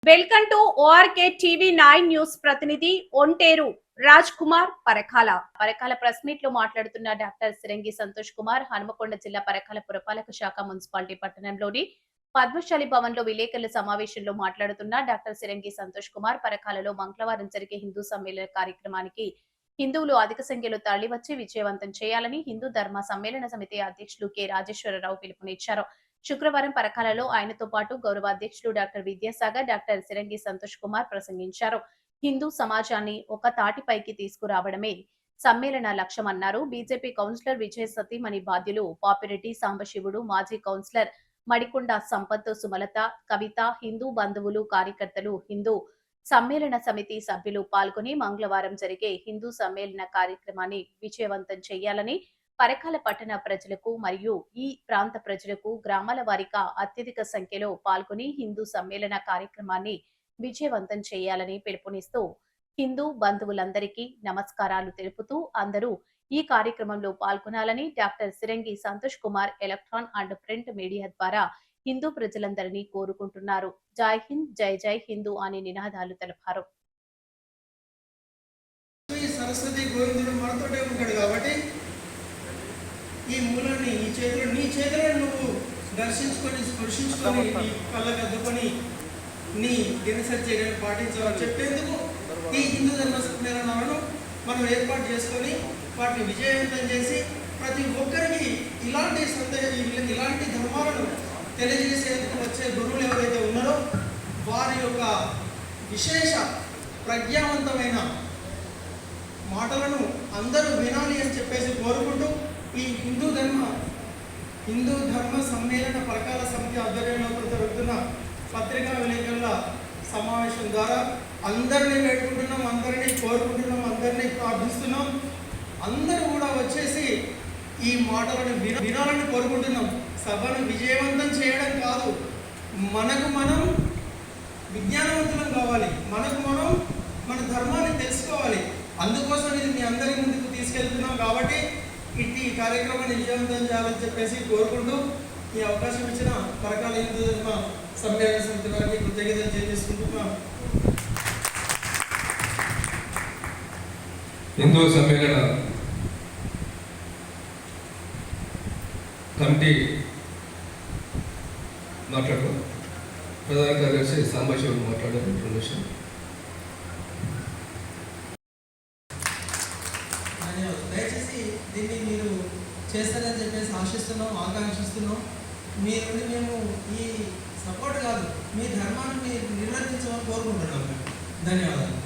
Welcome to ఓఆర్కే TV 9 news. ప్రతినిధి Onteru Raj Kumar Parakala press meet లో మాట్లాడుతున్న డాక్టర్ సిరంగి సంతోష్ కుమార్ హనుమకొండ జిల్లా పరకాల పురపాలక శాఖ మున్సిపాలిటీ పట్టణంలోని పద్మశాలి భవన్ లో విలేకరుల సమావేశంలో మాట్లాడుతున్న డాక్టర్ సిరంగి సంతోష్ కుమార్ పరకాలలో మంగళవారం జరిగే హిందూ సమ్మేళన కార్యక్రమానికి హిందువులు అధిక సంఖ్యలో తరలివచ్చి విజయవంతం చేయాలని హిందూ ధర్మ సమ్మేళన సమితి అధ్యక్షులు కె రాజేశ్వరరావు పిలుపునిచ్చారు. శుక్రవారం పరకాలలో ఆయనతో పాటు గౌరవ అధ్యక్షులు డాక్టర్ విద్యాసాగర్, డాక్టర్ సిరంగి సంతోష్ కుమార్ ప్రసంగించారు. హిందూ సమాజాన్ని ఒక తాటిపైకి తీసుకురావడమే సమ్మేళన లక్ష్యమన్నారు. బీజేపీ కౌన్సిలర్ విజయ సతీమణి బాధ్యులు పాపిరెడ్డి సాంబశివుడు, మాజీ కౌన్సిలర్ మడికొండ సంపత్, సుమలత, కవిత, హిందూ బంధువులు, కార్యకర్తలు, హిందూ సమ్మేళన సమితి సభ్యులు పాల్గొని మంగళవారం జరిగే హిందూ సమ్మేళన కార్యక్రమాన్ని విజయవంతం చేయాలని పరకాల పట్టణ ప్రజలకు మరియు ఈ ప్రాంత ప్రజలకు గ్రామాల వారీగా అత్యధిక సంఖ్యలో పాల్గొని హిందూ సమ్మేళన కార్యక్రమాన్ని విజయవంతం చేయాలని పిలుపునిస్తూ హిందూ బంధువులందరికీ నమస్కారాలు తెలుపుతూ అందరూ ఈ కార్యక్రమంలో పాల్గొనాలని doctor Sirangi Santosh Kumar electron and print media ద్వారా హిందూ ప్రజలందరినీ కోరుకుంటున్నారు. జై హింద్, జై జై హిందూ అని నినాదాలు తెలిపారు. ఈ మూలాన్ని నీ చేతిలో నువ్వు దర్శించుకొని స్పృశించుకొని నీ కళ్ళకు అద్దుకొని నీ దినచర్యలను పాటించాలని చెప్పేందుకు ఈ హిందూ ధర్మ సమ్మేళనాలను మనం ఏర్పాటు చేసుకొని వాటిని విజయవంతం చేసి ప్రతి ఒక్కరికి ఇలాంటి ధర్మాలను తెలియజేసేందుకు వచ్చే గురువులు ఎవరైతే ఉన్నారో వారి యొక్క విశేష ప్రజ్ఞావంతమైన మాటలను అందరూ వినాలి అని చెప్పేసి కోరుకుంటూ ఈ హిందూ ధర్మ సమ్మేళన పరకాల సమితి ఆధ్వర్యంలో జరుగుతున్న పత్రికా విలేకరుల సమావేశం ద్వారా అందరినీ వేడుకుంటున్నాం, అందరినీ కోరుకుంటున్నాం, అందరినీ ప్రార్థిస్తున్నాం. అందరూ కూడా వచ్చేసి ఈ మాటలను వినాలని కోరుకుంటున్నాం. సభను విజయవంతం చేయడం కాదు, మనకు మనం విజ్ఞానవంతులం కావాలి, మనకు మనం మన ధర్మాన్ని తెలుసుకోవాలి. అందుకోసం ఇది మీ అందరి ముందుకు తీసుకెళ్తున్నాం. కాబట్టి ఇట్టి కార్యక్రమాన్ని విజయవంతం చేయాలని చెప్పేసి కోరుకుంటూ ఈ అవకాశం ఇచ్చిన పరకాల హిందూ ధర్మ సమ్మేళన సమితి వారికి కృతజ్ఞతలు తెలియజేసుకుంటున్నాం. హిందూ సమ్మేళన కమిటీ మాట్లాడుతూ ప్రధాన కార్యదర్శి సాంబశివుడు మాట్లాడారు. ఇంట్రొడక్షన్. దయచేసి దీన్ని మీరు చేస్తారని చెప్పేసి ఆశిస్తున్నాం, ఆకాంక్షిస్తున్నాం. మీ నుండి మేము ఈ సపోర్ట్ కాదు, మీ ధర్మాన్ని మీరు నిర్వర్తించమని కోరుకుంటున్నాం. ధన్యవాదాలు.